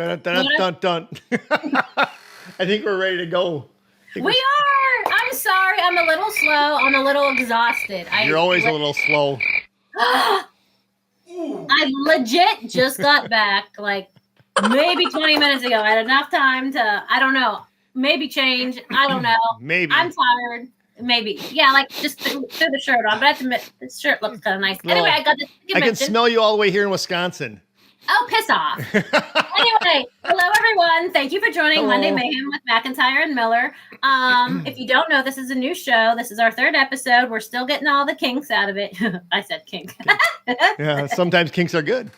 Dun, dun, dun, dun, dun. I think we're ready to go. We are. I'm sorry. I'm a little slow. I'm a little exhausted. You're always a little slow. I legit just got back like maybe 20 minutes ago. I had enough time to, I don't know, maybe change. I don't know. Maybe. I'm tired. Maybe. Yeah, like just threw the shirt on. But I have to admit, this shirt looks kind of nice. Anyway, I got this I can smell you all the way here in Wisconsin. Oh, piss off. Anyway, hello, everyone. Thank you for joining Monday Mayhem with MacIntyre and Miller. If you don't know, this is a new show. This is our third episode. We're still getting all the kinks out of it. I said kink. Yeah, sometimes kinks are good.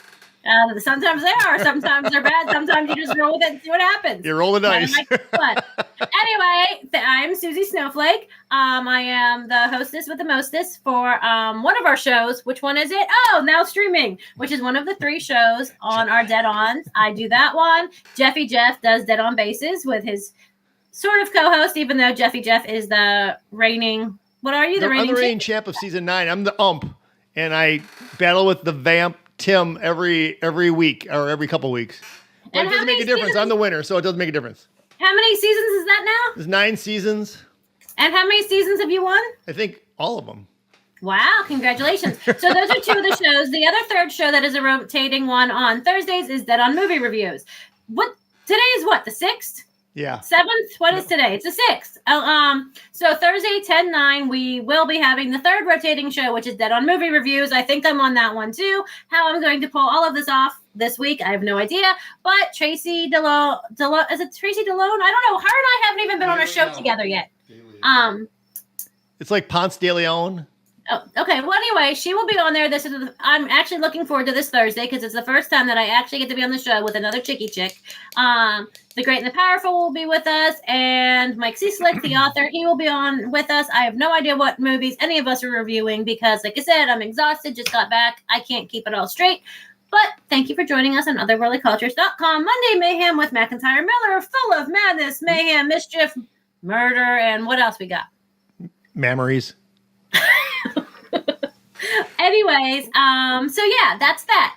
Sometimes they are. Sometimes they're bad. Sometimes you just roll with it and see what happens. You roll the dice. Anyway, I'm Suzy Snowflake. I am the hostess with the mostess for one of our shows. Which one is it? Oh, Now Streaming, which is one of the 3 shows on our Dead Ons. I do that one. Jeffy Jeff does Dead On Bases with his sort of co-host, even though Jeffy Jeff is the reigning. What are you? I'm the reigning champ of season 9. I'm the ump, and I battle with the vamp Tim every week or every couple weeks. But it doesn't make a difference. I'm the winner, so it doesn't make a difference. How many seasons is that now? There's 9 seasons. And how many seasons have you won? I think all of them. Wow, congratulations. So those are 2 of the shows. The other third show that is a rotating one on Thursdays is Dead On Movie Reviews. Today is what, the 6th? Yeah. 7th? What is today? It's the 6th. So Thursday, 10/9, we will be having the third rotating show, which is Dead On Movie Reviews. I think I'm on that one too. How I'm going to pull all of this off this week, I have no idea. But Tracy DeLone, is it Tracy DeLone? I don't know. Her and I haven't even been on a show together yet. It's like Ponce de Leon. Oh, okay. Well, anyway, she will be on there. I'm actually looking forward to this Thursday because it's the first time that I actually get to be on the show with another chicky chick. The Great and the Powerful will be with us, and Mike Cieslik, the author, he will be on with us. I have no idea what movies any of us are reviewing because, like I said, I'm exhausted, just got back. I can't keep it all straight. But thank you for joining us on otherworldlycultures.com. Monday Mayhem with MacIntyre Miller, full of madness, mayhem, mischief, murder, and what else we got? Memories. Anyways, so yeah, that's that.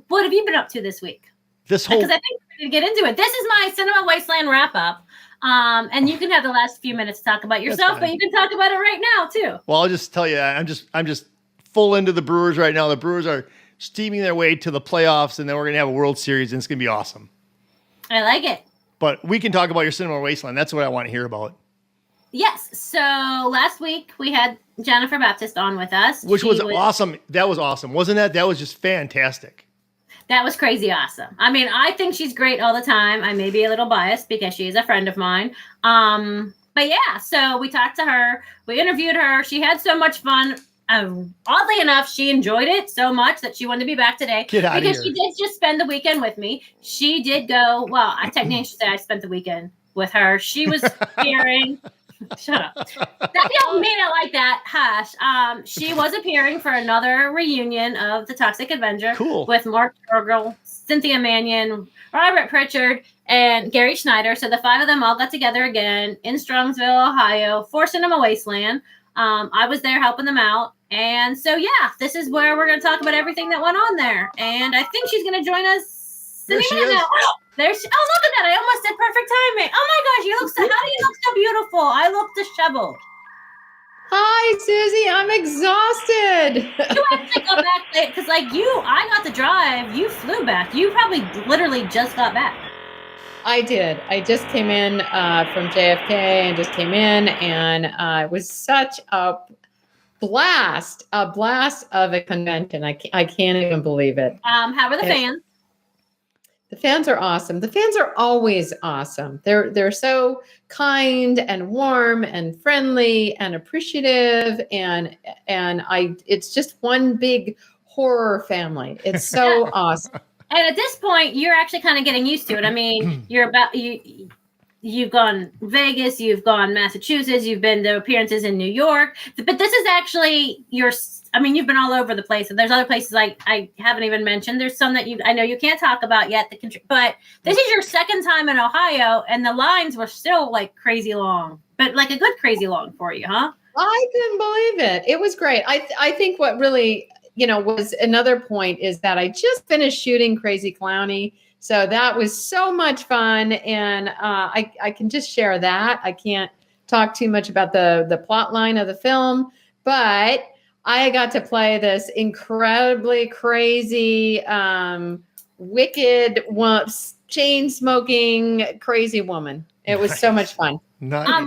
What have you been up to this week? Because I think we're going to get into it. This is my Cinema Wasteland wrap up. And you can have the last few minutes to talk about yourself, but you can talk about it right now too. Well, I'll just tell you, I'm just full into the Brewers right now. The Brewers are steaming their way to the playoffs, and then we're going to have a World Series, and it's going to be awesome. I like it. But we can talk about your Cinema Wasteland. That's what I want to hear about. Yes. So last week we had Jennifer Babtist on with us. Which was awesome. That was awesome. Wasn't that? That was just fantastic. That was crazy awesome. I mean, I think she's great all the time. I may be a little biased because she is a friend of mine. But yeah, so we talked to her. We interviewed her. She had so much fun. Oddly enough, she enjoyed it so much that she wanted to be back today. Because she did just spend the weekend with me. She did go, well, I technically should say I spent the weekend with her. She was appearing. Shut up. That don't mean it like that. Hush. She was appearing for another reunion of the Toxic Avenger. Cool. With Mark Turgle, Cynthia Mannion, Robert Pritchard, and Gary Schneider. So the 5 of them all got together again in Strongsville, Ohio for Cinema Wasteland. I was there helping them out. And so, yeah, this is where we're going to talk about everything that went on there. And I think she's going to join us. There she is. Now. Oh, look at that. I almost did perfect timing. Oh my gosh, how do you look so beautiful? I look disheveled. Hi, Suzy. I'm exhausted. You actually got back late because I got the drive. You flew back. You probably literally just got back. I did. I just came in from JFK and it was such a blast of a convention. I can't even believe it. How were the fans? The fans are awesome. The fans are always awesome. They're so kind and warm and friendly and appreciative and it's just one big horror family. It's so awesome. And at this point, you're actually kind of getting used to it. I mean, you've gone Vegas, you've gone Massachusetts, you've been to appearances in New York, but this is actually you've been all over the place. And there's other places I haven't even mentioned. There's some that I know you can't talk about yet. But this is your second time in Ohio, and the lines were still like crazy long, but like a good crazy long for you, huh? I couldn't believe it. It was great. I think what really, was another point is that I just finished shooting Crazy Clowny. So that was so much fun. And I can just share that. I can't talk too much about the plot line of the film, but I got to play this incredibly crazy, wicked, chain smoking, crazy woman. It was so much fun. Nice.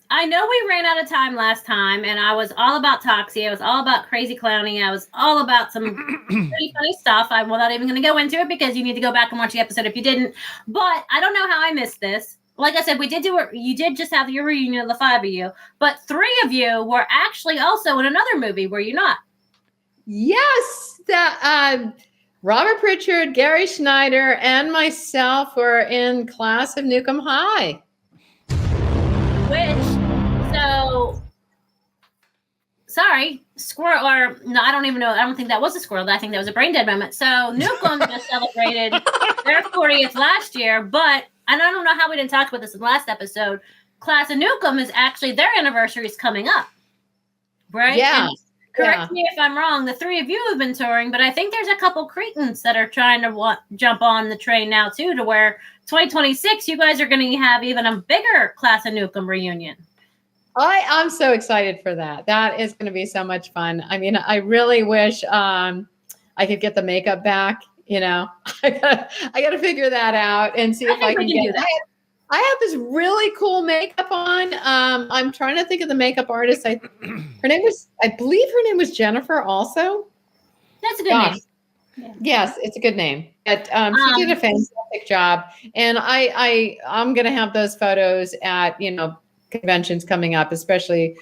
I know we ran out of time last time, and I was all about Toxie. I was all about crazy clowning. I was all about some pretty funny stuff. I'm not even going to go into it because you need to go back and watch the episode if you didn't. But I don't know how I missed this. Like I said, we did do it. You did just have your reunion of the 5 of you, but 3 of you were actually also in another movie, were you not? Yes, Robert Pritchard, Gary Schneider, and myself were in Class of Nuke High. Sorry, Squirrel, or no, I don't even know. I don't think that was a Squirrel. I think that was a brain dead moment. So Nukem just celebrated their 40th last year, but and I don't know how we didn't talk about this in the last episode. Class of Nukem is actually their anniversary is coming up, right? Yeah. And correct me if I'm wrong. The 3 of you have been touring, but I think there's a couple Cretans that are trying to jump on the train now too, to where 2026 you guys are going to have even a bigger Class of Nukem reunion. I'm so excited for that. That is going to be so much fun. I mean, I really wish I could get the makeup back. You know, I gotta figure that out and see if I can get that. I have this really cool makeup on. I'm trying to think of the makeup artist. I believe her name was Jennifer also. That's a good name. Yeah. Yes, it's a good name. But she did a fantastic job. And I'm going to have those photos at, conventions coming up, especially,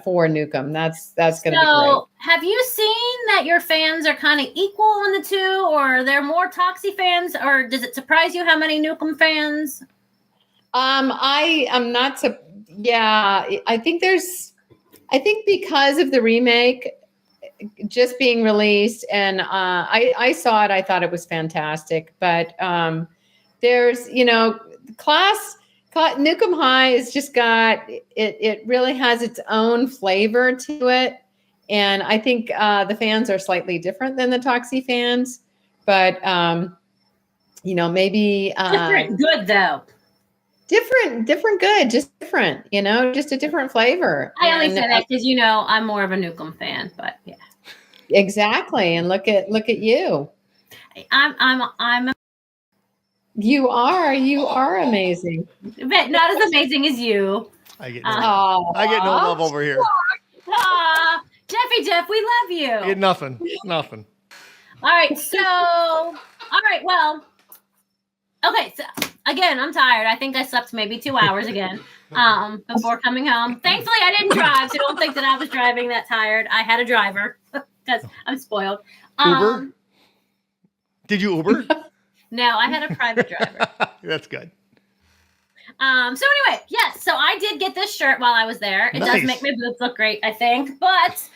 for Nukem. That's going to be great. So have you seen that your fans are kind of equal on the 2, or are there more Toxie fans, or does it surprise you how many Nukem fans? I am not so, yeah, I think because of the remake just being released and I saw it, I thought it was fantastic, but there's, Nukem High has just got, it really has its own flavor to it. And I think the fans are slightly different than the Toxie fans, but, maybe. Different good, though. Different good, just different, just a different flavor. I only say that because, I'm more of a Nukem fan, but yeah. Exactly. And look at you. I'm You are amazing. But not as amazing as you. I get no love over here. Jeffy Jeff, we love you. Get nothing. All right, well, okay, so again, I'm tired. I think I slept maybe 2 hours again before coming home. Thankfully, I didn't drive, so don't think that I was driving that tired. I had a driver because I'm spoiled. Uber? Did you Uber? No, I had a private driver. That's good. So anyway, yes. So I did get this shirt while I was there. It does make my boobs look great, I think. But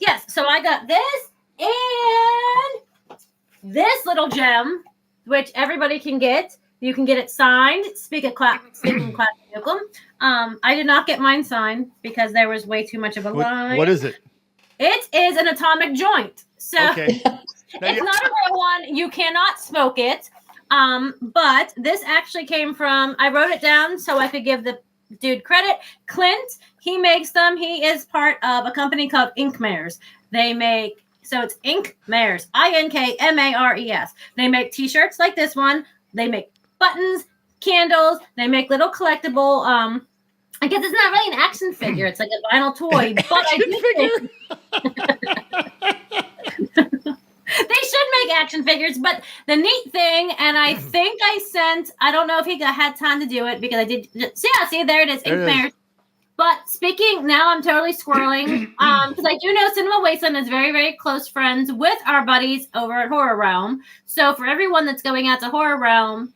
yes. So I got this and this little gem, which everybody can get. You can get it signed. Speaking of Class Nukem, I did not get mine signed because there was way too much of a line. What is it? It is an atomic joint. So okay. It's not a real one. You cannot smoke it. But this actually came from, I wrote it down so I could give the dude credit. Clint, he makes them. He is part of a company called Inkmares. So it's Inkmares, Inkmares. They make t-shirts like this one. They make buttons, candles. They make little collectible, I guess it's not really an action figure. It's like a vinyl toy. But they should make action figures, but the neat thing, and I think I don't know if he had time to do it because I did. See, there it is. Inkmares. But now I'm totally squirreling because I do know Cinema Wasteland is very, very close friends with our buddies over at Horror Realm. So for everyone that's going out to Horror Realm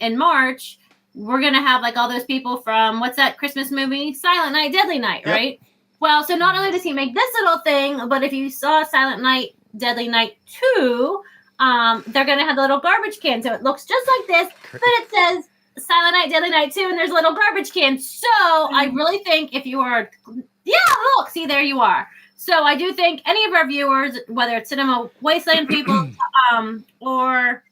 in March, we're going to have like all those people from, what's that Christmas movie? Silent Night, Deadly Night, right? Well, so not only does he make this little thing, but if you saw Silent Night, Deadly Night 2, they're going to have the little garbage can. So it looks just like this, but it says Silent Night, Deadly Night 2, and there's a little garbage can. So I really think if you are, look, see, there you are. So I do think any of our viewers, whether it's Cinema Wasteland people or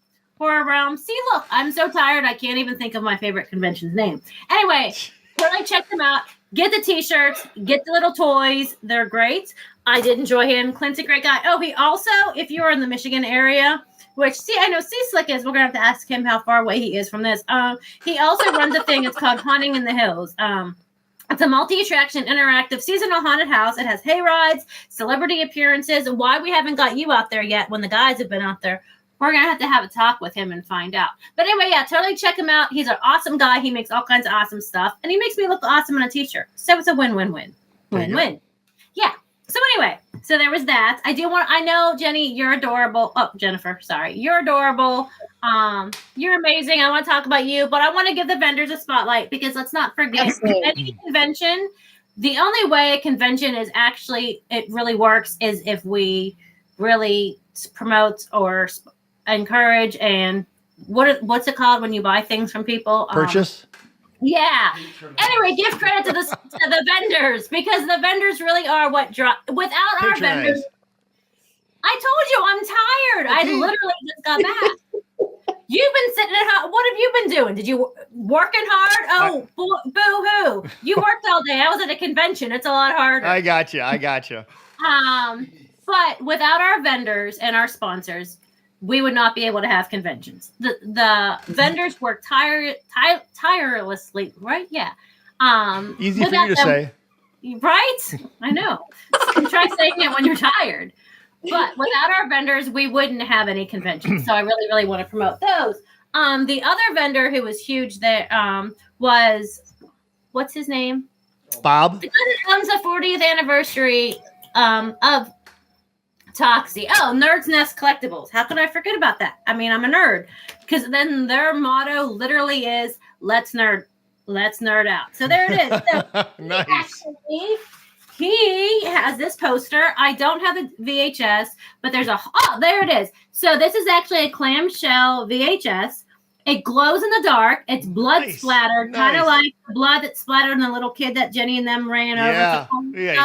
horror realm. See, look, I'm so tired. I can't even think of my favorite convention's name. Anyway, totally check them out. Get the t-shirts, get the little toys. They're great. I did enjoy him. Clint's a great guy. Oh, he also, if you're in the Michigan area, which, see, I know C-Slick is. We're going to have to ask him how far away he is from this. He also runs a thing. It's called Haunting in the Hills. It's a multi-attraction, interactive, seasonal haunted house. It has hay rides, celebrity appearances. Why we haven't got you out there yet when the guys have been out there, we're going to have a talk with him and find out. But anyway, yeah, totally check him out. He's an awesome guy. He makes all kinds of awesome stuff. And he makes me look awesome in a t-shirt. So it's a win-win-win. Win-win. Yeah. So anyway, so there was that. I know, Jenny, you're adorable. Oh, Jennifer, sorry. You're adorable. You're amazing. I want to talk about you, but I want to give the vendors a spotlight because let's not forget any convention. The only way a convention is actually, it really works is if we really promote or encourage and what's it called when you buy things from people? Purchase? Yeah. Anyway, give credit to the vendors because the vendors really are what draw. Without our vendors, I told you I'm tired. Okay. I literally just got back. You've been sitting at home. What have you been doing? Did you working hard? Oh, boo hoo! You worked all day. I was at a convention. It's a lot harder. I got you. But without our vendors and our sponsors, we would not be able to have conventions. The vendors work tirelessly, right? Yeah. Easy for you to say. Right? I know. Try saying it when you're tired. But without our vendors, we wouldn't have any conventions. So I really, really want to promote those. The other vendor who was huge there was, what's his name? Bob. The guy that comes the 40th anniversary of Toxic. Oh, Nerd's Nest Collectibles. How could I forget about that? I mean, I'm a nerd. Because then their motto literally is, let's nerd out. So there it is. So nice. He has this poster. I don't have the VHS, but there it is. So this is actually a clamshell VHS. It glows in the dark. It's blood splattered, kind of like the blood that splattered on the little kid that Jenny and them ran over. So it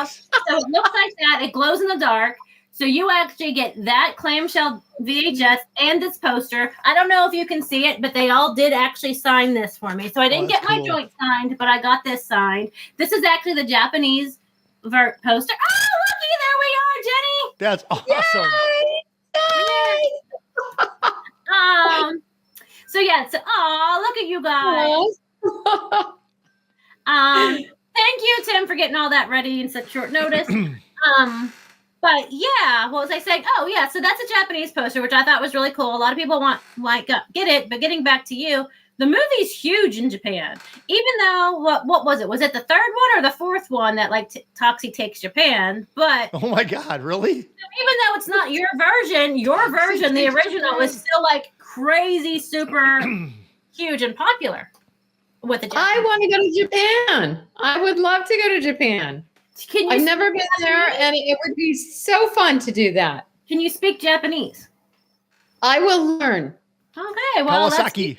looks like that. It glows in the dark. So you actually get that clamshell VHS and this poster. I don't know if you can see it, but they all did actually sign this for me. So I didn't get my joint signed, but I got this signed. This is actually the Japanese poster. Oh, looky, there we are, Jenny. That's awesome. Yay! So yeah, look at you guys. Thank you, Tim, for getting all that ready in such short notice. But yeah, what was I saying? Oh yeah, so that's a Japanese poster, which I thought was really cool. A lot of people get it, but getting back to you, the movie's huge in Japan. Even though what was it? Was it the third one or the fourth one that Toxic takes Japan? But oh my God, really? Even though it's not your version, the original is still crazy, super huge and popular with the Japanese. I want to go to Japan. I would love to go to Japan. I've never been there, and it would be so fun to do that. Can you speak Japanese? I will learn. Okay, well, Kawasaki,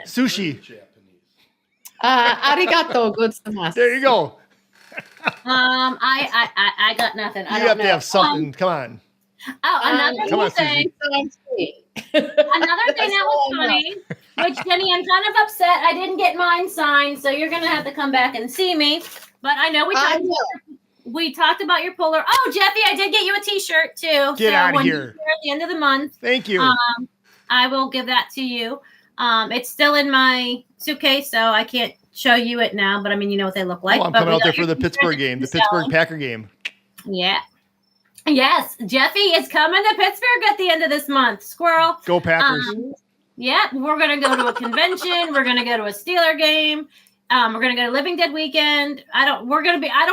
sushi. Arigato gozaimasu. There you go. I got nothing. You have to have something. Come on. Oh, another thing. Another thing that was funny, which Jenny, I'm kind of upset I didn't get mine signed, so you're gonna have to come back and see me. But I know we talked about your puller. Oh, Jeffy, I did get you a T-shirt too. Get out of here. At the end of the month. Thank you. I will give that to you. It's still in my suitcase, so I can't show you it now. But I mean, you know what they look like. Oh, I'm coming out there for the Pittsburgh game, the Pittsburgh Packer game. Yeah. Yes, Jeffy is coming to Pittsburgh at the end of this month. Squirrel. Go Packers. Yeah, we're going to go to a convention. We're going to go to a Steeler game. We're going to go to Living Dead weekend. I don't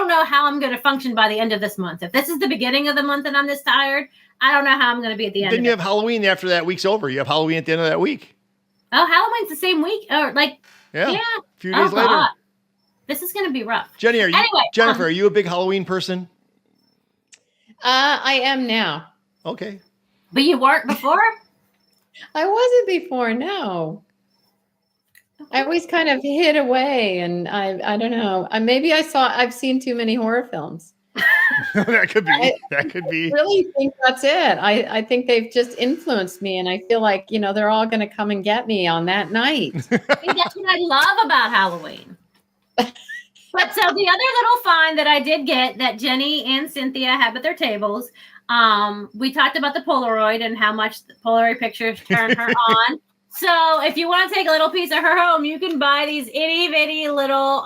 know how I'm going to function by the end of this month. If this is the beginning of the month and I'm this tired, I don't know how I'm going to be at the end. Then you have Halloween after that week's over. You have Halloween at the end of that week. Oh, Halloween's the same week? Or yeah. A few days later. God. This is going to be rough. Jennifer, are you a big Halloween person? I am now. Okay. But you weren't before? I wasn't before, no. I always kind of hid away, and I don't know. Maybe I've seen too many horror films. That could be. That could be. I really think that's it. I think they've just influenced me, and I feel like, they're all going to come and get me on that night. See, that's what I love about Halloween. But so the other little find that I did get that Jenny and Cynthia have at their tables, we talked about the Polaroid and how much the Polaroid pictures turn her on. So if you want to take a little piece of her home, you can buy these itty bitty little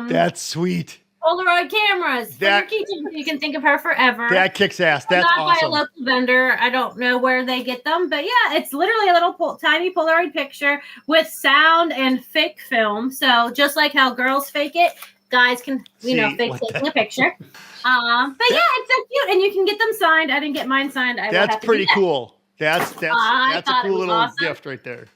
That's sweet. Polaroid cameras for your keychain. You can think of her forever. That kicks ass. That's awesome. By a local vendor. I don't know where they get them, but yeah, it's literally a little tiny Polaroid picture with sound and fake film. So just like how girls fake it, guys can, fake taking a picture. But yeah, it's so cute, and you can get them signed. I didn't get mine signed. That's pretty cool. That's a cool little awesome. gift right there.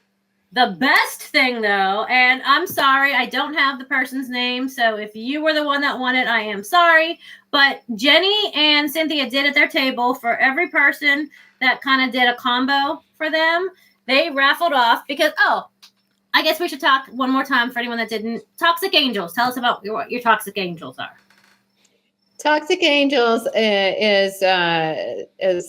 The best thing, though, and I'm sorry, I don't have the person's name, so if you were the one that won it, I am sorry, but Jenny and Cynthia did at their table for every person that kind of did a combo for them. They raffled off because, I guess we should talk one more time for anyone that didn't. Toxic Angels. Tell us about what your Toxic Angels are. Toxic Angels is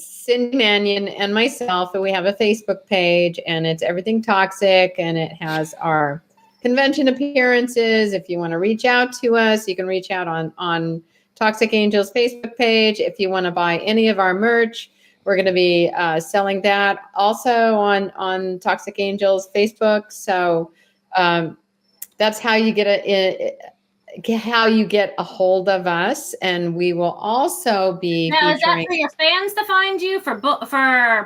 Cindy Mannion and myself, and we have a Facebook page, and it's Everything Toxic, and it has our convention appearances. If you want to reach out to us, you can reach out on Toxic Angels Facebook page. If you want to buy any of our merch, we're going to be selling that also on Toxic Angels Facebook. So that's how you get a hold of us, and we will also be now, featuring. Is that for your fans to find you, for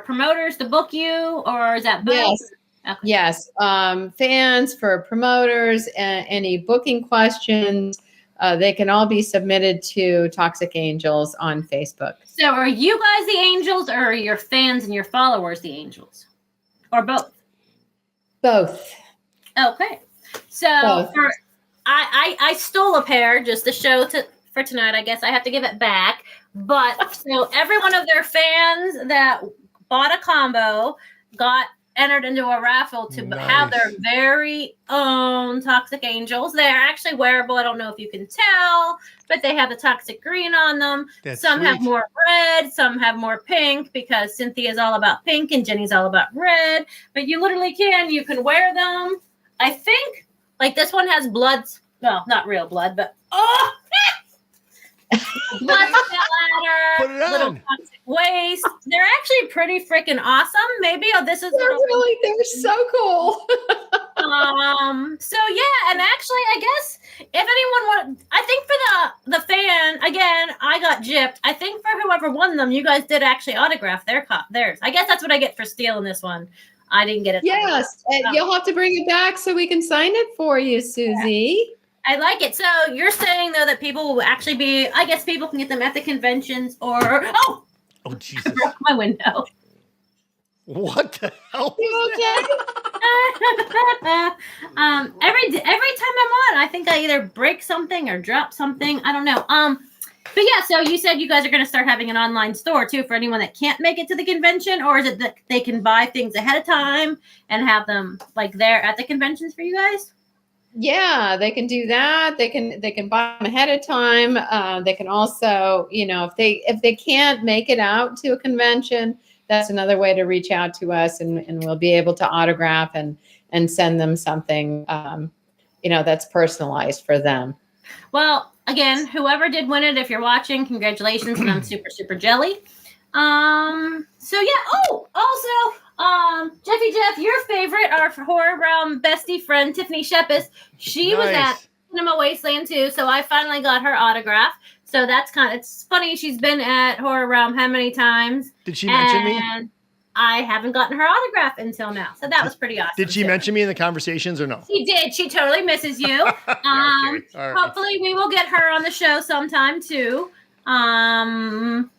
promoters to book you, or is that both? Yes. Okay. Yes. Fans, for promoters, any booking questions, they can all be submitted to Toxic Angels on Facebook. So are you guys the angels, or are your fans and your followers the angels, or both? Both. Okay. So I stole a pair just to show for tonight. I guess I have to give it back. But so every one of their fans that bought a combo got entered into a raffle to have their very own Toxic Angels. They're actually wearable. I don't know if you can tell, but they have the toxic green on them. Some have more red, some have more pink, because Cynthia's all about pink and Jenny's all about red. But you can wear them. I think, like, this one has blood. Well, not real blood, but blood splatter, Put it on. little toxic waste. They're actually pretty freaking awesome. Maybe they're so cool. So yeah, and actually, I guess if anyone I think for the fan, again, I got gypped. I think for whoever won them, you guys did actually autograph theirs. I guess that's what I get for stealing this one. I didn't get it. Yes, you'll have to bring it back so we can sign it for you, Suzy. Yeah. I like it. So you're saying, though, that people will actually be, I guess people can get them at the conventions or, oh Jesus. I broke my window. What the hell? You okay? Every time I'm on, I think I either break something or drop something. I don't know. But yeah, so you said you guys are going to start having an online store too for anyone that can't make it to the convention, or is it that they can buy things ahead of time and have them like there at the conventions for you guys? Yeah, they can do that. They can buy them ahead of time. They can also, if they can't make it out to a convention, that's another way to reach out to us, and we'll be able to autograph and send them something, that's personalized for them. Well, again, whoever did win it, if you're watching, congratulations, and I'm super, super jelly. So yeah. Oh, also, Jeffy Jeff, your favorite, our horror realm bestie friend, Tiffany Shepis, she was at Cinema Wasteland too, so I finally got her autograph. So that's it's funny, she's been at Horror Realm how many times? Did she mention me? I haven't gotten her autograph until now. So that was pretty awesome. Did she mention me in the conversations or no? She did. She totally misses you. Okay. Right. Hopefully we will get her on the show sometime too.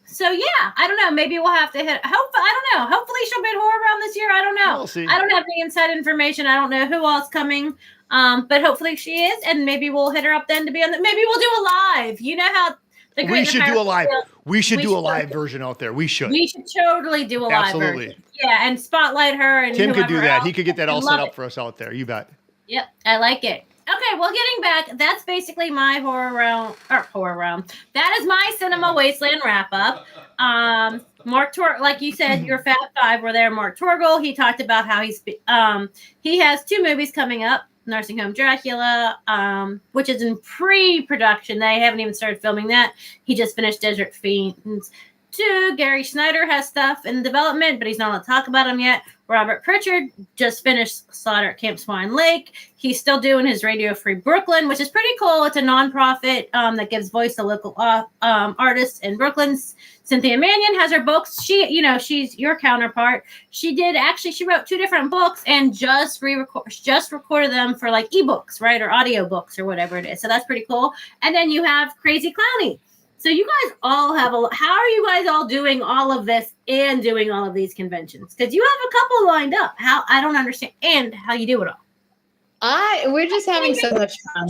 So yeah, I don't know. Maybe we'll have to I don't know. Hopefully she'll be at Horror Realm this year. I don't know. We'll see. I don't have any inside information. I don't know who else coming. But hopefully she is, and maybe we'll hit her up then to be on maybe we'll do a live. You know how we should do a live. We should do a live version out there. We should totally do a live version. Yeah, and spotlight her. And Tim could do that. Else. He could get that all set up for us out there. You bet. Yep, I like it. Okay, well, getting back, that's basically my horror realm. That is my Cinema Wasteland wrap up. Mark like you said, your Fab Five were there. Mark Torgel, he talked about how he has 2 movies coming up. Nursing Home Dracula, which is in pre-production. They haven't even started filming that. He just finished Desert Fiends 2. Gary Snyder has stuff in development, but he's not allowed to talk about them yet. Robert Pritchard just finished Slaughter at Camp Swine Lake. He's still doing his Radio Free Brooklyn, which is pretty cool. It's a nonprofit that gives voice to local artists in Brooklyn. Cynthia Mannion has her books. She's your counterpart. She wrote 2 different books and just recorded them for like ebooks, right? Or audio books or whatever it is. So that's pretty cool. And then you have Crazy Clowny. So you guys all have how are you guys all doing all of this and doing all of these conventions? Because you have a couple lined up. How I don't understand and how you do it all. We're just having so much fun.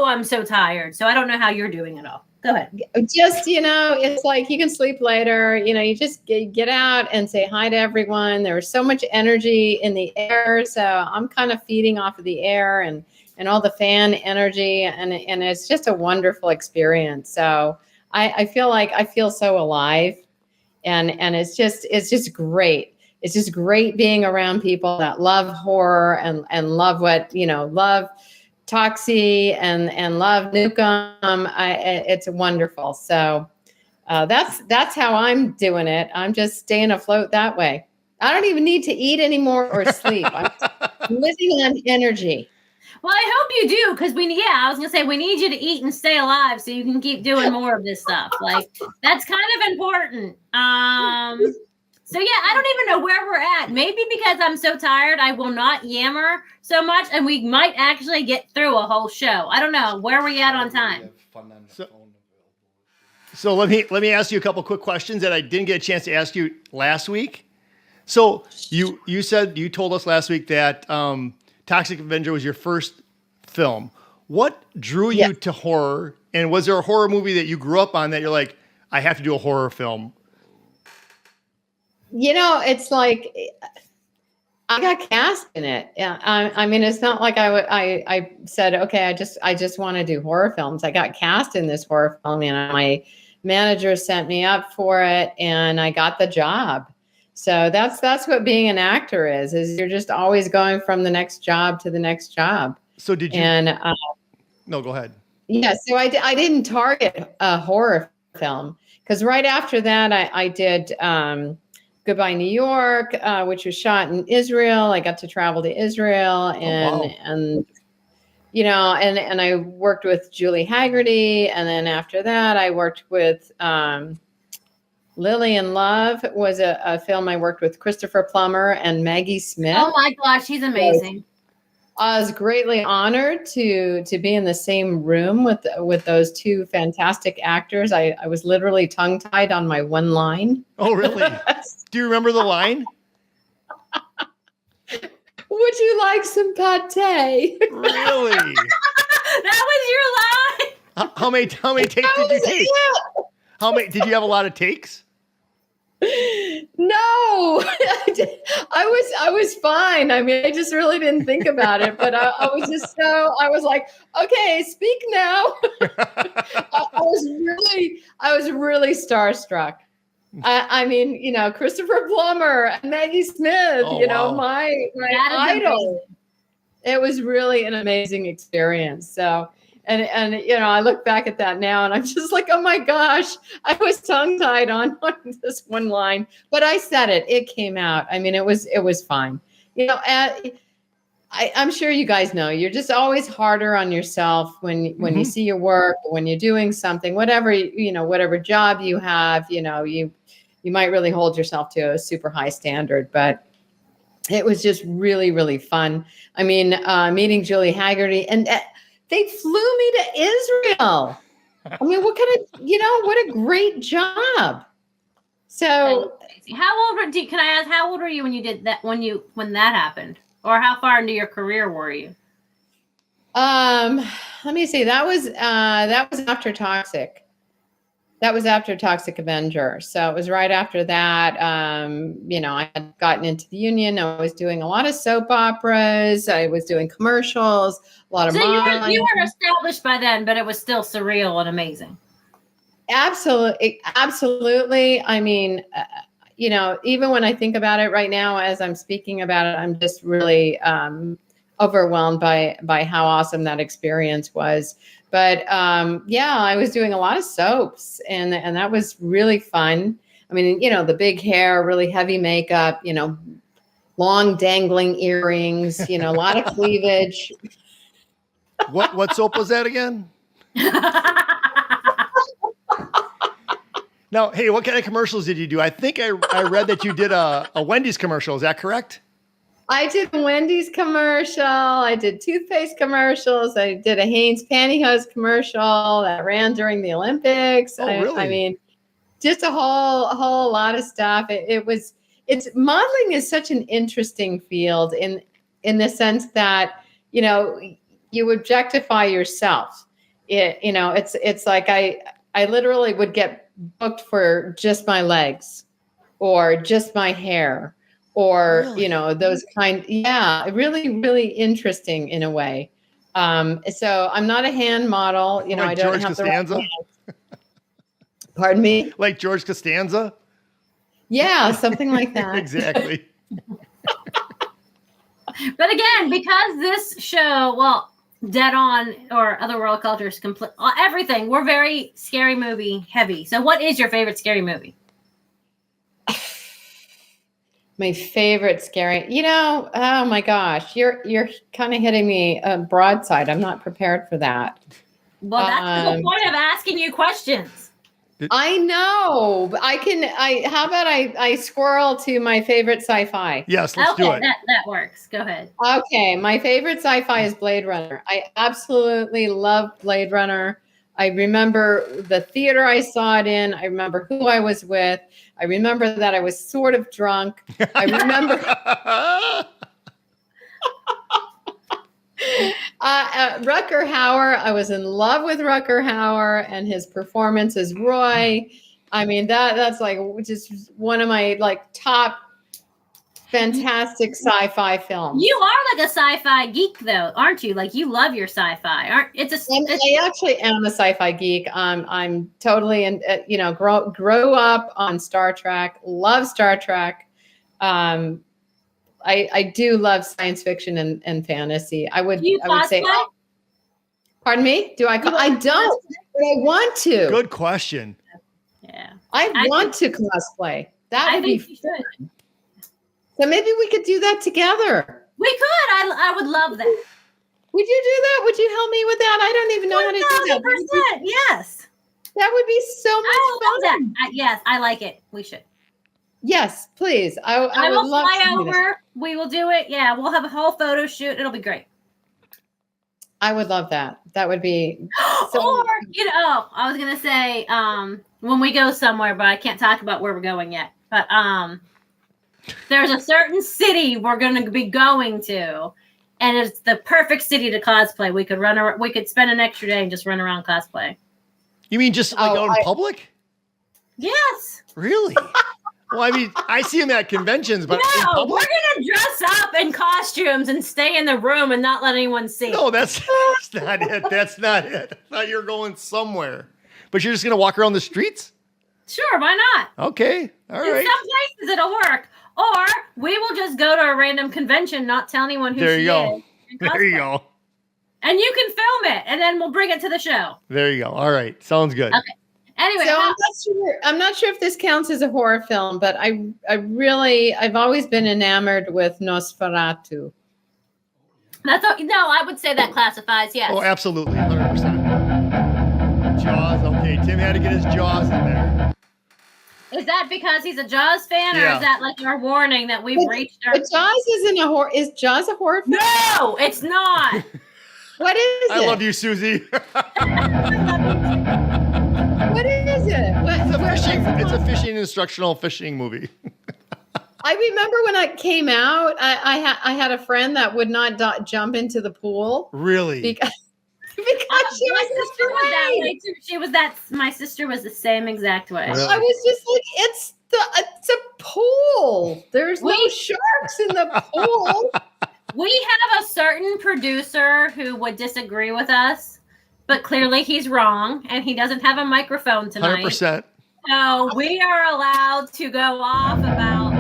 I'm so tired. So I don't know how you're doing it all. Go ahead. Just, it's like you can sleep later. You just get out and say hi to everyone. There's so much energy in the air. So I'm kind of feeding off of the air and all the fan energy. And it's just a wonderful experience. So I feel so alive. And it's just great. It's just great being around people that love horror and love love Toxie and love Nukem. It's wonderful. So that's how I'm doing it. I'm just staying afloat that way. I don't even need to eat anymore or sleep. I'm living on energy. Well, I hope you do, because I was gonna say we need you to eat and stay alive so you can keep doing more of this stuff. Like that's kind of important. So yeah, I don't even know where we're at. Maybe because I'm so tired, I will not yammer so much, and we might actually get through a whole show. I don't know where we at on time. So let me ask you a couple quick questions that I didn't get a chance to ask you last week. So you told us last week that Toxic Avenger was your first film. What drew you to horror? And was there a horror movie that you grew up on that you're like, I have to do a horror film? It's like I got cast in it. Yeah, I mean, it's not like I said, okay, I just want to do horror films. I got cast in this horror film, and my manager sent me up for it, and I got the job. So that's what being an actor is you're just always going from the next job to the next job. So did you? And no, go ahead. Yeah, so I didn't target a horror film because right after that I did Goodbye New York, which was shot in Israel. I got to travel to Israel and I worked with Julie Haggerty, and then after that I worked with. Lily in Love was a film I worked with Christopher Plummer and Maggie Smith. Oh my gosh, she's amazing. I was greatly honored to be in the same room with those 2 fantastic actors. I was literally tongue-tied on my one line. Oh, really? Do you remember the line? Would you like some pate? Really? That was your line? How many takes did you take? How many? Did you have a lot of takes? No, I was fine. I mean, I just really didn't think about it, but I was like, okay, speak now. I was really starstruck. I mean, Christopher Plummer and Maggie Smith, my idol. It was really an amazing experience. So, and I look back at that now and I'm just like, oh my gosh, I was tongue-tied on this one line, but I said it. It came out. I mean, it was fine. I'm sure you guys know you're just always harder on yourself when you see your work, when you're doing something, whatever job you have, you might really hold yourself to a super high standard, but it was just really, really fun. I mean, meeting Julie Haggerty and they flew me to Israel. I mean, what a great job. So how old can I ask, how old were you when you did that, when that happened? Or how far into your career were you? Let me see. That was after Toxic. That was after Toxic Avenger. So it was right after that. I had gotten into the union. I was doing a lot of soap operas. I was doing commercials, a lot of So modeling. you were established by then, but it was still surreal and amazing. Absolutely. Absolutely. I mean, even when I think about it right now, as I'm speaking about it, I'm just really overwhelmed by how awesome that experience was. But I was doing a lot of soaps, and that was really fun. I mean, the big hair, really heavy makeup, long dangling earrings, a lot of cleavage. What soap was that again? Now, hey, what kind of commercials did you do? I think I read that you did a Wendy's commercial. Is that correct? I did a Wendy's commercial. I did toothpaste commercials. I did a Hanes pantyhose commercial that ran during the Olympics. Oh, really? I mean, just a whole lot of stuff. It's modeling is such an interesting field in the sense that, you objectify yourself. It's like I literally would get booked for just my legs or just my hair. Or, really? Those really, really interesting in a way. So I'm not a hand model, Like I don't George have Costanza? the right hands. Pardon me? Like George Costanza? Yeah, something like that. Exactly. But again, because this show, Dead On or Otherworld Culture is complete, everything, we're very scary movie heavy. So what is your favorite scary movie? My favorite scary, oh my gosh, you're kind of hitting me broadside. I'm not prepared for that. Well, that's the point of asking you questions. I know. How about I squirrel to my favorite sci-fi? Yes, let's do it. That works. Go ahead. Okay, my favorite sci-fi is Blade Runner. I absolutely love Blade Runner. I remember the theater I saw it in. I remember who I was with. I remember that I was sort of drunk. I remember Rutger Hauer. I was in love with Rutger Hauer and his performance as Roy. I mean, that's like just one of my top fantastic sci-fi films. You are like a sci-fi geek, though, aren't you? Like you love your sci-fi, aren't? I actually am a sci-fi geek. I'm totally grow up on Star Trek. Love Star Trek. I do love science fiction and fantasy. I would say. Pardon me? Do I? I don't. But I want to. Good question. Yeah. I want to cosplay. That would be fun. So maybe we could do that together. We could. I would love that. Would you do that? Would you help me with that? I don't even know how to do that. 1,000%. Yes. That would be so much fun. That. Yes, I like it. We should. Yes, please. I will would love fly to over. We will do it. Yeah, we'll have a whole photo shoot. It'll be great. I would love that. That would be so. Or I was gonna say when we go somewhere, but I can't talk about where we're going yet. But there's a certain city we're going to be going to, and it's the perfect city to cosplay. We could run around. We could spend an extra day and just run around cosplay. You mean just out in public? Yes. Really? Well, I mean, I see them at conventions, but in we're public? going to dress up in costumes and stay in the room and not let anyone see. No, that's not it. That's not it. I thought you were going somewhere, but you're just going to walk around the streets? Sure, why not? Okay, all right. In some places it'll work. Or we will just go to a random convention, not tell anyone who there you she go. is. There you go. And you can film it, and then we'll bring it to the show. There you go. All right. Sounds good. Okay. Anyway, so I'm not sure if this counts as a horror film, but I've always been enamored with Nosferatu. I would say that classifies, yes. Oh, absolutely. 100%. Jaws. Okay. Tim had to get his Jaws in there. Is that because he's a Jaws fan, or is that like our warning that we've reached our... But Jaws isn't a horror. Is Jaws a horror film? No, it's not. What is it? I love you, Suzy. What is it? It's a fishing instructional fishing movie. I remember when it came out, I had a friend that would not jump into the pool. Really? Because because she my was sister was that afraid. way too. My sister was the same exact way. Really? I was just like, it's a pool. There's no sharks in the pool. We have a certain producer who would disagree with us, but clearly he's wrong, and he doesn't have a microphone tonight. 100%. So we are allowed to go off about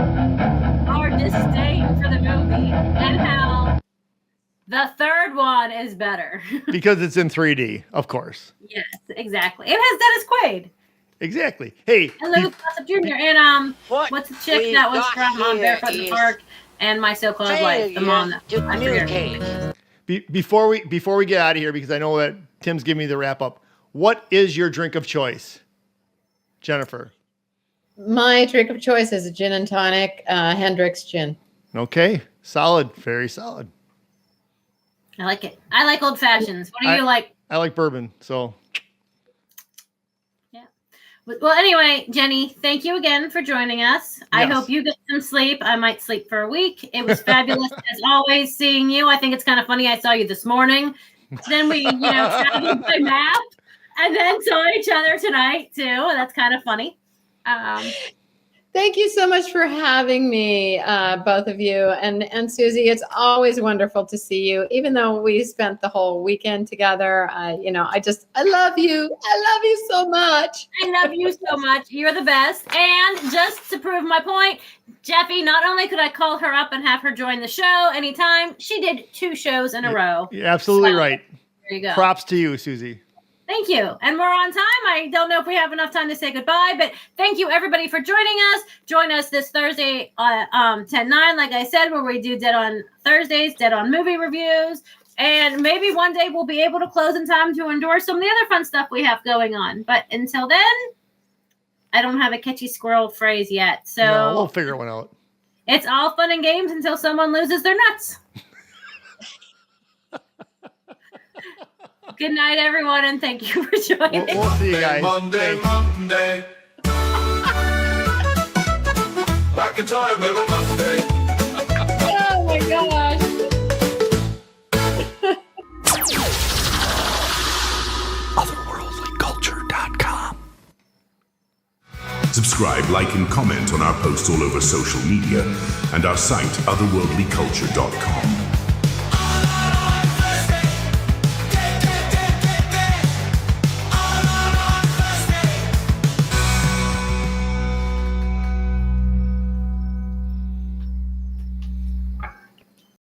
our disdain for the movie and how the third one is better. Because it's in 3D, of course. Yes, exactly. It has Dennis Quaid. Exactly. Hey, And Louis Gossett Jr. And what's the chick that was from Barefoot in the Park and My So-Called Life? The mom that I forget her name. before we get out of here, because I know that Tim's giving me the wrap up, what is your drink of choice, Jennifer? My drink of choice is a gin and tonic, Hendrick's gin. Okay, solid, very solid. I like it. I like old fashions. What do you like? I like bourbon, so. Yeah. Well, anyway, Jenny, thank you again for joining us. I Yes. hope you get some sleep. I might sleep for a week. It was fabulous as always seeing you. I think it's kind of funny. I saw you this morning. Then we, traveled by map, and then saw each other tonight too. That's kind of funny. Thank you so much for having me, both of you. And Suzy, it's always wonderful to see you. Even though we spent the whole weekend together, I love you. I love you so much. I love you so much. You're the best. And just to prove my point, Jeffy, not only could I call her up and have her join the show anytime, she did 2 shows in a row. You're absolutely So, right. There you go. Props to you, Suzy. Thank you. And we're on time. I don't know if we have enough time to say goodbye, but thank you everybody for joining us. Join us this Thursday 10-9, like I said, where we do Dead on Thursdays, Dead on movie reviews. And maybe one day we'll be able to close in time to endorse some of the other fun stuff we have going on. But until then, I don't have a catchy squirrel phrase yet. So No, we'll figure one out. It's all fun and games until someone loses their nuts. Good night, everyone, and thank you for joining. We'll see you guys. Monday. MacIntyre, middle Monday. Oh my gosh. Otherworldlyculture.com. Subscribe, like, and comment on our posts all over social media and our site, otherworldlyculture.com.